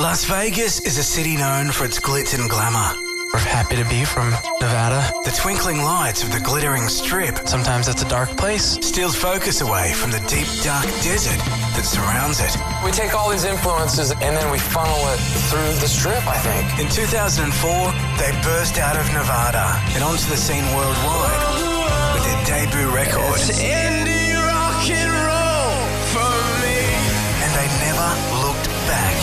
Las Vegas is a city known for its glitz and glamour. We're happy to be from Nevada. The twinkling lights of the glittering strip Sometimes it's a dark place. steals focus away from the deep, dark desert that surrounds it. We take all these influences and then we funnel it through the strip, I think. In 2004, they burst out of Nevada and onto the scene worldwide with their debut record. It's indie rock and roll for me. And they never looked back.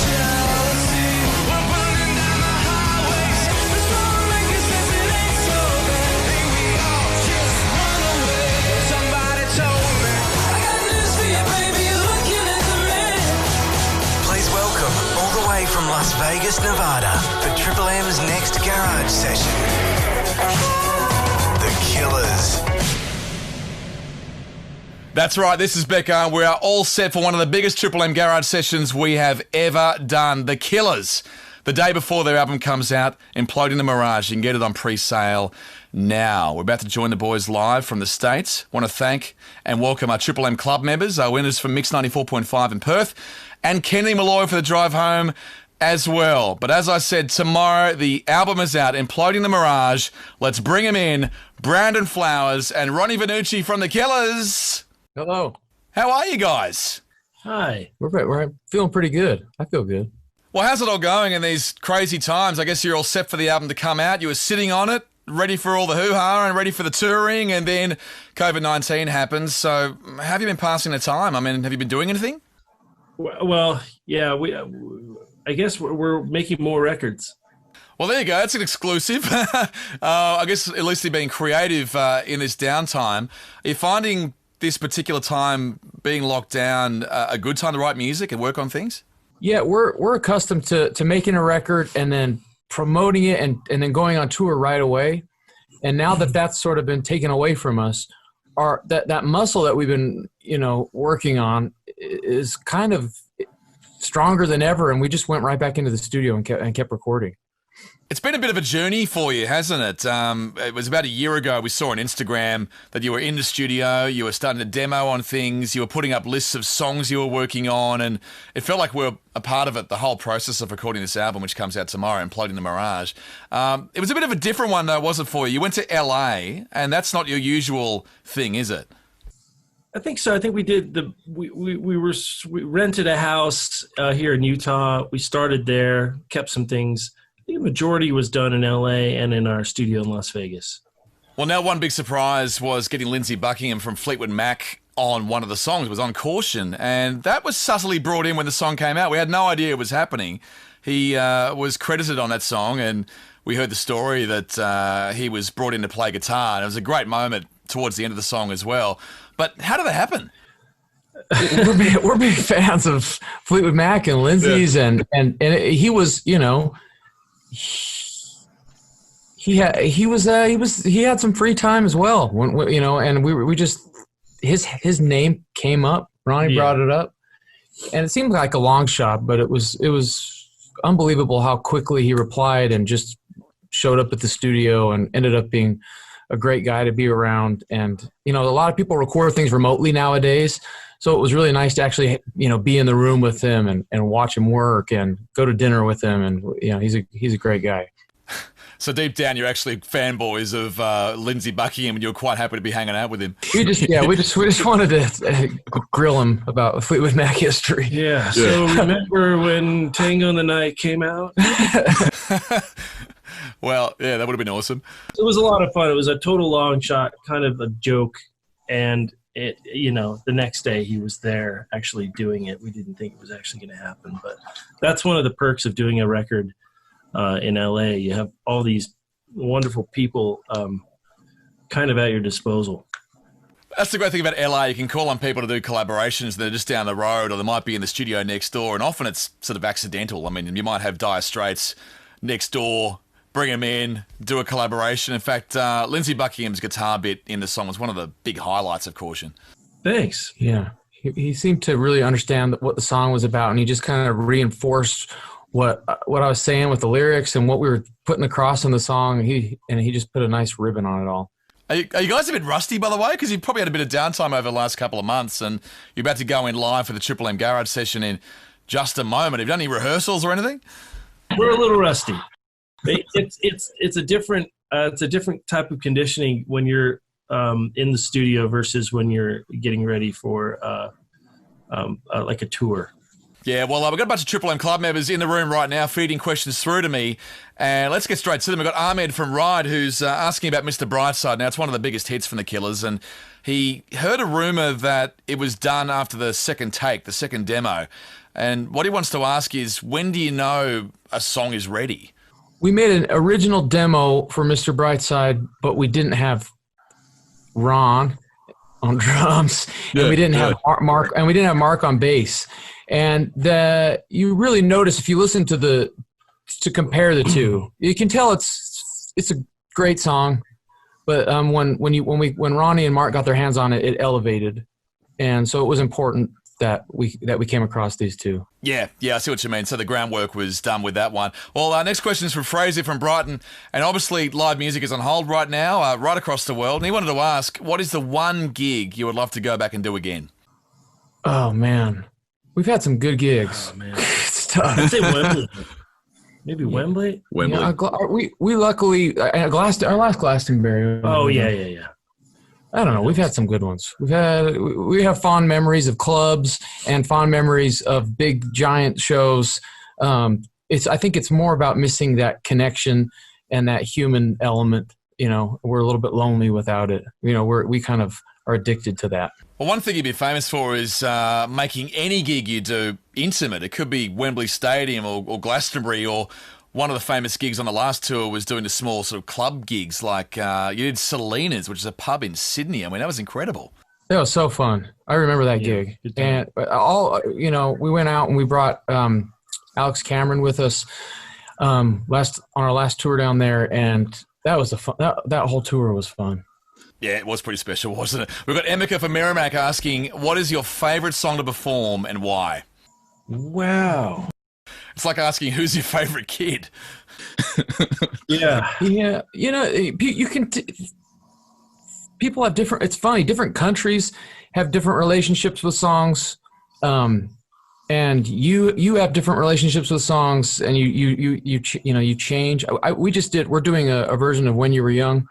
Please welcome, all the way from Las Vegas, Nevada, for Triple M's next garage session, The Killers. That's right, this is Becca. We are all set for one of the biggest Triple M garage sessions we have ever done. The Killers. The day before their album comes out, Imploding the Mirage. You can get it on pre-sale now. We're about to join the boys live from the States. Want to thank and welcome our Triple M Club members, our winners from Mix 94.5 in Perth, and Kenny Malloy for the drive home as well. But as I said, tomorrow the album is out, Imploding the Mirage. Let's bring him in, Brandon Flowers and Ronnie Vanucci from The Killers. Hello. How are you guys? Hi. We're feeling pretty good. I feel good. Well, how's it all going in these crazy times? I guess you're all set for the album to come out. You were sitting on it, ready for all the hoo-ha and ready for the touring, and then COVID-19 happens. So how have you been passing the time? I mean, have you been doing anything? Well, yeah, I guess we're making more records. Well, there you go. That's an exclusive. I guess at least you're being creative in this downtime. Are you finding this particular time being locked down a good time to write music and work on things? Yeah, we're accustomed to making a record and then promoting it and then going on tour right away. And now that that's sort of been taken away from us, that muscle that we've been, working on is kind of stronger than ever. And we just went right back into the studio and kept recording. It's been a bit of a journey for you, hasn't it? It was about a year ago we saw on Instagram that you were in the studio, you were starting to demo on things, you were putting up lists of songs you were working on, and it felt like we were a part of it, the whole process of recording this album, which comes out tomorrow, Imploding the Mirage. It was a bit of a different one, though, wasn't it, for you? You went to LA, and that's not your usual thing, is it? I think so. I think we did we rented a house here in Utah. We started there, kept some things. I think the majority was done in LA and in our studio in Las Vegas. Well, now one big surprise was getting Lindsey Buckingham from Fleetwood Mac on one of the songs. It was on Caution, and that was subtly brought in when the song came out. We had no idea it was happening. He was credited on that song, and we heard the story that he was brought in to play guitar, and it was a great moment towards the end of the song as well. But how did that happen? we're big fans of Fleetwood Mac and Lindsey's, and he was, he had some free time as well, and we just his name came up. Ronnie brought it up, and it seemed like a long shot, but it was unbelievable how quickly he replied and just showed up at the studio and ended up being a great guy to be around. And a lot of people record things remotely nowadays, so it was really nice to actually be in the room with him and watch him work and go to dinner with him. And he's a great guy. So deep down, you're actually fanboys of Lindsey Buckingham, and you're quite happy to be hanging out with him. We just wanted to grill him about Fleetwood Mac history. Yeah. So remember when Tango and the Night came out? Well, yeah, that would have been awesome. It was a lot of fun. It was a total long shot, kind of a joke, and it, the next day he was there actually doing it. We didn't think it was actually going to happen, but that's one of the perks of doing a record in LA. You have all these wonderful people kind of at your disposal. That's the great thing about LA. You can call on people to do collaborations. They're just down the road, or they might be in the studio next door, and often it's sort of accidental. I mean, you might have Dire Straits next door, bring them in, do a collaboration. In fact, Lindsey Buckingham's guitar bit in the song was one of the big highlights of Caution. Thanks. Yeah. He seemed to really understand what the song was about, and he just kind of reinforced what I was saying with the lyrics and what we were putting across in the song. He just put a nice ribbon on it all. Are you guys a bit rusty, by the way? Because you've probably had a bit of downtime over the last couple of months, and you're about to go in live for the Triple M Garage session in just a moment. Have you done any rehearsals or anything? We're a little rusty. It's a different type of conditioning when you're in the studio versus when you're getting ready for like a tour. Yeah, well, we've got a bunch of Triple M Club members in the room right now feeding questions through to me. And let's get straight to them. We've got Ahmed from Ride who's asking about Mr. Brightside. Now, it's one of the biggest hits from the Killers. And he heard a rumour that it was done after the second take, the second demo. And what he wants to ask is, when do you know a song is ready? We made an original demo for Mr. Brightside, but we didn't have Ron on drums, and we didn't have Mark on bass. And you really notice if you listen to compare the two, you can tell it's a great song, but when Ronnie and Mark got their hands on it, it elevated, and so it was important that we came across these two. Yeah, I see what you mean. So the groundwork was done with that one. Well, our next question is from Fraser from Brighton, and obviously live music is on hold right now, right across the world. And he wanted to ask, what is the one gig you would love to go back and do again? Oh man, we've had some good gigs. Oh man, It's tough. I'd say Wembley. Maybe Wembley. Yeah, we luckily our last Glastonbury. Oh yeah. I don't know. We've had some good ones. We have fond memories of clubs and fond memories of big giant shows. I think it's more about missing that connection and that human element. You know, we're a little bit lonely without it. You know, we kind of are addicted to that. Well, one thing you'd be famous for is making any gig you do intimate. It could be Wembley Stadium or Glastonbury, or one of the famous gigs on the last tour was doing the small sort of club gigs, like you did Selina's, which is a pub in Sydney. I mean, that was incredible. That was so fun. I remember that gig. And we went out and we brought Alex Cameron with us on our last tour down there, and that was that whole tour was fun. Yeah, it was pretty special, wasn't it? We've got Emeka from Merrimack asking, what is your favourite song to perform and why? Wow. It's like asking, who's your favourite kid? Yeah. You know, you can. People have different. It's funny. Different countries have different relationships with songs, and you have different relationships with songs, and you change. We're doing a version of When You Were Young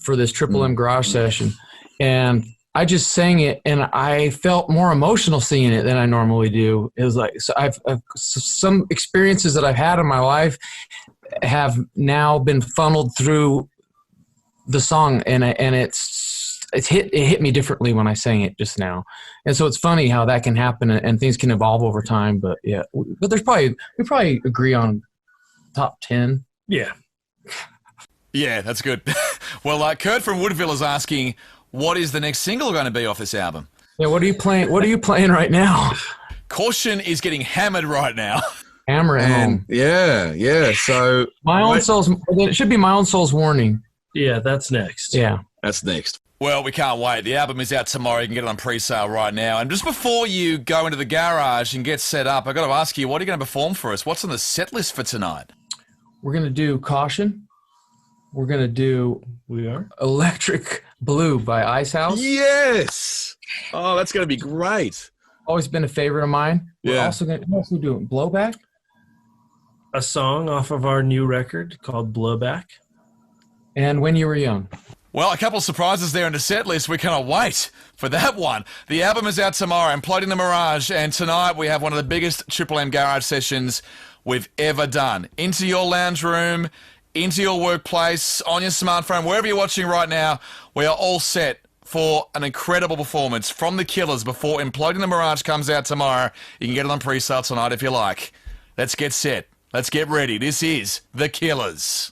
for this Triple M garage session, and I just sang it, and I felt more emotional singing it than I normally do. It was like, so I've some experiences that I've had in my life have now been funneled through the song, and it hit me differently when I sang it just now. And so it's funny how that can happen, and things can evolve over time. But yeah, but we probably agree on top 10. Yeah. Yeah, that's good. Well, Kurt from Woodville is asking, what is the next single going to be off this album? Yeah, what are you playing? What are you playing right now? Caution is getting hammered right now. Hammer at home. Yeah. So it should be My Own Soul's Warning. Yeah, that's next. Yeah, that's next. Well, we can't wait. The album is out tomorrow. You can get it on pre-sale right now. And just before you go into the garage and get set up, I've got to ask you, what are you going to perform for us? What's on the set list for tonight? We're going to do Caution. We're going to do Electric Blue by Icehouse. Yes. Oh, that's going to be great. Always been a favorite of mine. We're also going to do Blowback. A song off of our new record called Blowback. And When You Were Young. Well, a couple of surprises there in the set list. We cannot wait for that one. The album is out tomorrow, Imploding the Mirage, and tonight we have one of the biggest Triple M garage sessions we've ever done. Into your lounge room, into your workplace, on your smartphone, wherever you're watching right now, we are all set for an incredible performance from the Killers before Imploding the Mirage comes out tomorrow. You can get it on pre-sale tonight if you like. Let's get set. Let's get ready. This is the Killers.